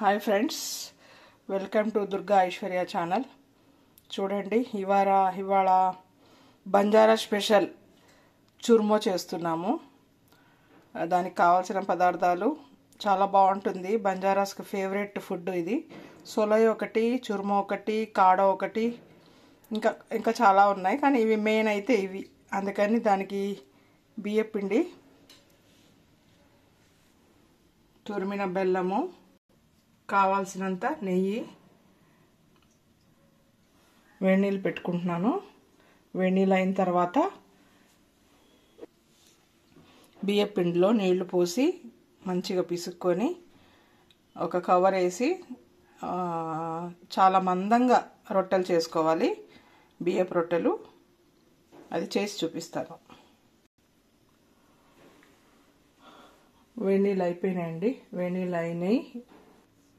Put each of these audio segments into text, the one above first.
Hi friends, welcome to Durga Aishwarya channel. చూడండి, ఇవాళ Banjara special చుర్మో చేస్తున్నాము. దానికి కావాల్సిన పదార్థాలు చాలా బాగుంటుంది. బంజారాస్కి ఫేవరెట్ ఫుడ్ ఇది. సొలై ఒకటి, చుర్మో ఒకటి, కాడ ఒకటి, ఇంకా చాలా ఉన్నాయి, కానీ ఇవి మెయిన్ అయితే ఇవి. అందుకని దానికి బియ్యపిండి, తురిమిన బెల్లము, కావాల్సినంత నెయ్యి, వేడి నీళ్ళు పెట్టుకుంటున్నాను. వేడి నీళ్ళు అయిన తర్వాత బియ్యపిండిలో నీళ్లు పోసి మంచిగా పిసుక్కొని ఒక కవర్ వేసి చాలా మందంగా రొట్టెలు చేసుకోవాలి. బియ్యపు రొట్టెలు అది చేసి చూపిస్తాను. వేడి నీళ్ళు అయిపోయినాయండి. వేడి నీళ్ళు అయినాయి.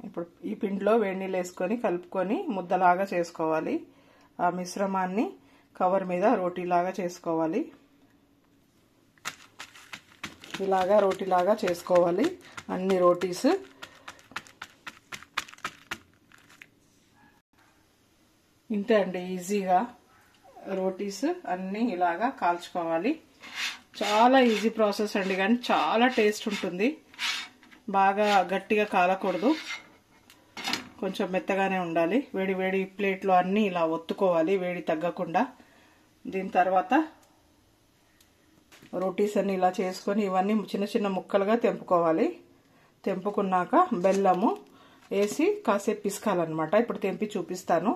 ఇప్పుడు ఈ పిండిలో వేడి నీళ్ళు వేసుకొని కలుపుకొని ముద్దలాగా చేసుకోవాలి. ఆ మిశ్రమాన్ని కవర్ మీద రోటీలాగా చేసుకోవాలి. ఇలాగా రోటీలాగా చేసుకోవాలి అన్ని రోటీస్. ఇంతే అండి, ఈజీగా రోటీస్ అన్నీ ఇలాగా కాల్చుకోవాలి. చాలా ఈజీ ప్రాసెస్ అండి, కానీ చాలా టేస్ట్ ఉంటుంది. బాగా గట్టిగా కాలకూడదు, కొంచెం మెత్తగానే ఉండాలి. వేడి వేడి ప్లేట్లో అన్నీ ఇలా ఒత్తుకోవాలి, వేడి తగ్గకుండా. దీని తర్వాత రోటీస్ అన్ని ఇలా చేసుకొని ఇవన్నీ చిన్న చిన్న ముక్కలుగా తెంపుకోవాలి. తెంపుకున్నాక బెల్లము వేసి కాసేపు పిసకాలన్నమాట. ఇప్పుడు తెంపి చూపిస్తాను.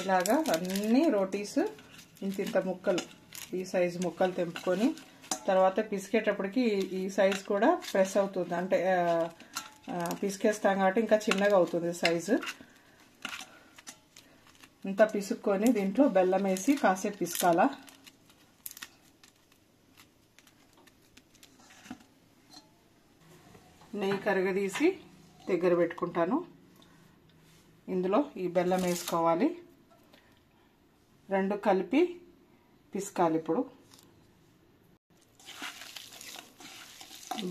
ఇలాగా అన్ని రోటీస్ ఇంత ముక్కలు, ఈ సైజు ముక్కలు తెంపుకొని తర్వాత పిసికేటప్పటికి ఈ సైజు కూడా ప్రెస్ అవుతుంది, అంటే పిసికేస్తాం కాబట్టి ఇంకా చిన్నగా అవుతుంది సైజు. ఇంత పిసుక్కొని దీంట్లో బెల్లం వేసి కాసేపు పిసకాల. నెయ్యి కరగదీసి దగ్గర పెట్టుకుంటాను. ఇందులో ఈ బెల్లం వేసుకోవాలి. రెండు కలిపి పిసకాలి. ఇప్పుడు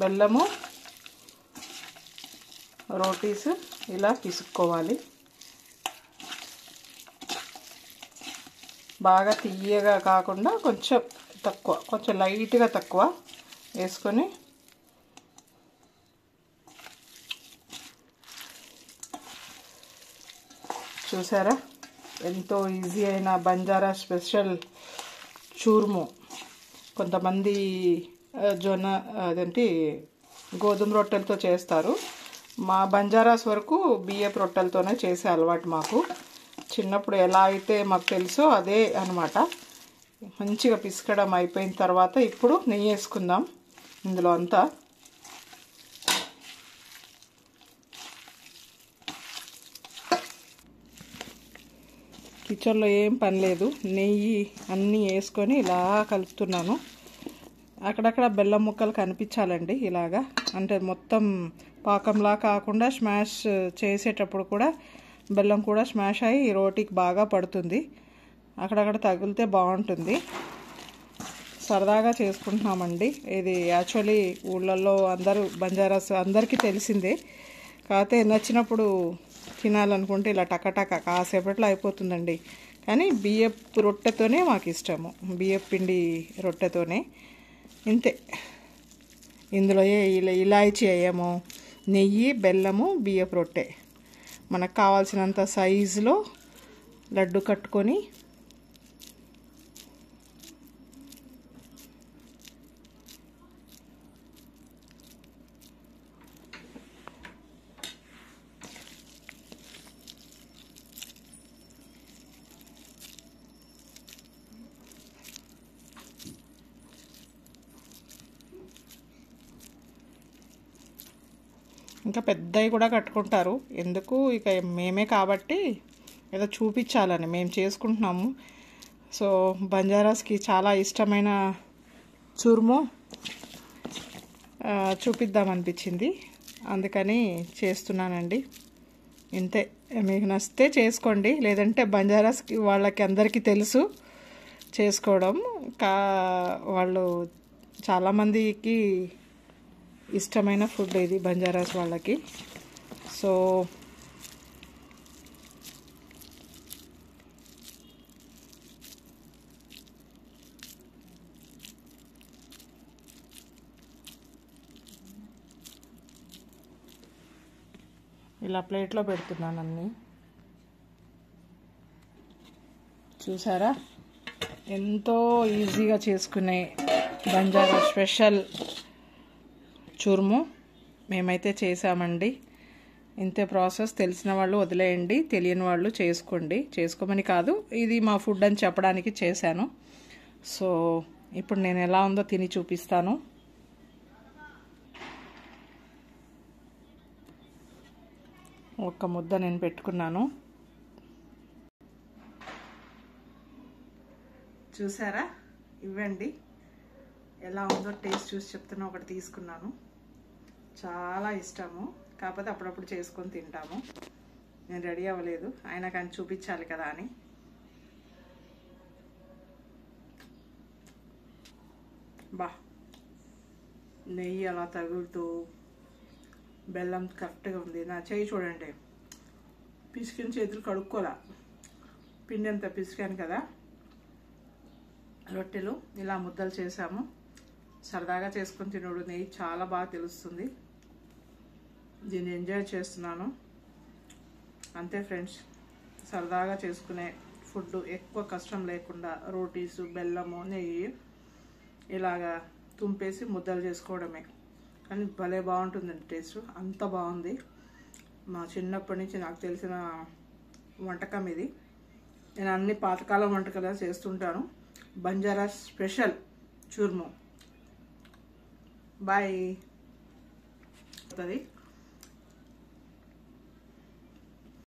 బెల్లము, రోటీస్ ఇలా పిసుక్కోవాలి. బాగా తియ్యగా కాకుండా కొంచెం తక్కువ, కొంచెం లైట్గా తక్కువ వేసుకొని చూసారా, ఎంతో ఈజీ అయిన బంజారా స్పెషల్ చూర్ము. కొంతమంది గోధుమ రొట్టెలతో చేస్తారు. మా బంజారాస్ వరకు బియ్యపు రొట్టెలతోనే చేసే అలవాటు మాకు. చిన్నప్పుడు ఎలా అయితే మాకు తెలుసో అదే అనమాట. మంచిగా పిసకడం అయిపోయిన తర్వాత ఇప్పుడు నెయ్యి వేసుకుందాం ఇందులో అంతా. కిచెన్లో ఏం పని లేదు, నెయ్యి అన్నీ వేసుకొని ఇలా కలుపుతున్నాను. అక్కడక్కడ బెల్లం ముక్కలు కనిపించాలండి ఇలాగా, అంటే మొత్తం పాకంలా కాకుండా స్మాష్ చేసేటప్పుడు కూడా బెల్లం కూడా స్మాష్ అయ్యి రోటీకి బాగా పడుతుంది. అక్కడక్కడ తగిలితే బాగుంటుంది. సరదాగా చేసుకుంటున్నామండి ఇది. యాక్చువల్లీ ఊళ్ళల్లో అందరూ బంజారాస్ అందరికీ తెలిసిందే, కాకపోతే నచ్చినప్పుడు తినాలనుకుంటే ఇలా టకటక కాసేపట్లో అయిపోతుందండి. కానీ బియ్యపు రొట్టెతోనే మాకు ఇష్టము, బియ్యపు పిండి రొట్టెతోనే. ఇంతే, ఇందులో ఇలాయచీ వేయము, నెయ్యి, బెల్లము, బియ్యపు రొట్టె. మనకు కావాల్సినంత సైజులో లడ్డు కట్టుకొని ఇంకా పెద్దవి కూడా కట్టుకుంటారు. ఎందుకు, ఇక మేమే కాబట్టి ఏదో చూపించాలని మేము చేసుకుంటున్నాము. సో బంజారాస్కి చాలా ఇష్టమైన చుర్మో చూపిద్దామనిపించింది, అందుకని చేస్తున్నానండి. ఇంతే, మీకు నచ్చితే చేసుకోండి, లేదంటే బంజారాస్కి వాళ్ళకి అందరికీ తెలుసు చేసుకోవడం. వాళ్ళు చాలామందికి ఇష్టమైన ఫుడ్ ఇది బంజారాస్ వాళ్ళకి. సో ఇలా ప్లేట్లో పెడుతున్నాను అన్నీ. చూసారా, ఎంతో ఈజీగా చేసుకునే బంజారా స్పెషల్ చూర్ము మేమైతే చేసామండి. ఇంతే ప్రాసెస్. తెలిసిన వాళ్ళు వదిలేయండి, తెలియని వాళ్ళు చేసుకోండి. చేసుకోమని కాదు, ఇది మా ఫుడ్ అని చెప్పడానికి చేశాను. సో ఇప్పుడు నేను ఎలా ఉందో తిని చూపిస్తాను. ఒక్క ముద్ద నేను పెట్టుకున్నాను. చూసారా, ఇవ్వండి ఎలా ఉందో టేస్ట్ చూసి చెప్తున్నా. ఒకటి తీసుకున్నాను, చాలా ఇష్టము. కాకపోతే అప్పుడప్పుడు చేసుకొని తింటాము. నేను రెడీ అవ్వలేదు, అయినా కానీ చూపించాలి కదా అని. బా, నెయ్యి అలా తగులుతూ, బెల్లం కరెక్ట్గా ఉంది. నా చేయి చూడండి, పిసికిన చేతులు కడుక్కోలా, పిండి అంతా పిసికాను కదా. రొట్టెలు ఇలా ముద్దలు చేసాము. సరదాగా చేసుకొని తినడు, నెయ్యి చాలా బాగా తెలుస్తుంది. దీన్ని ఎంజాయ్ చేస్తున్నాను. అంతే ఫ్రెండ్స్, సరదాగా చేసుకునే ఫుడ్, ఎక్కువ కష్టం లేకుండా రోటీసు, బెల్లము, నెయ్యి ఇలాగా తుంపేసి ముద్దలు చేసుకోవడమే. కానీ భలే బాగుంటుందండి టేస్ట్, అంత బాగుంది. మా చిన్నప్పటి నుంచి నాకు తెలిసిన వంటకం ఇది. నేను అన్ని పాతకాలం వంటకాలు చేస్తుంటాను. బంజారా స్పెషల్ చూర్ము. బాయ్.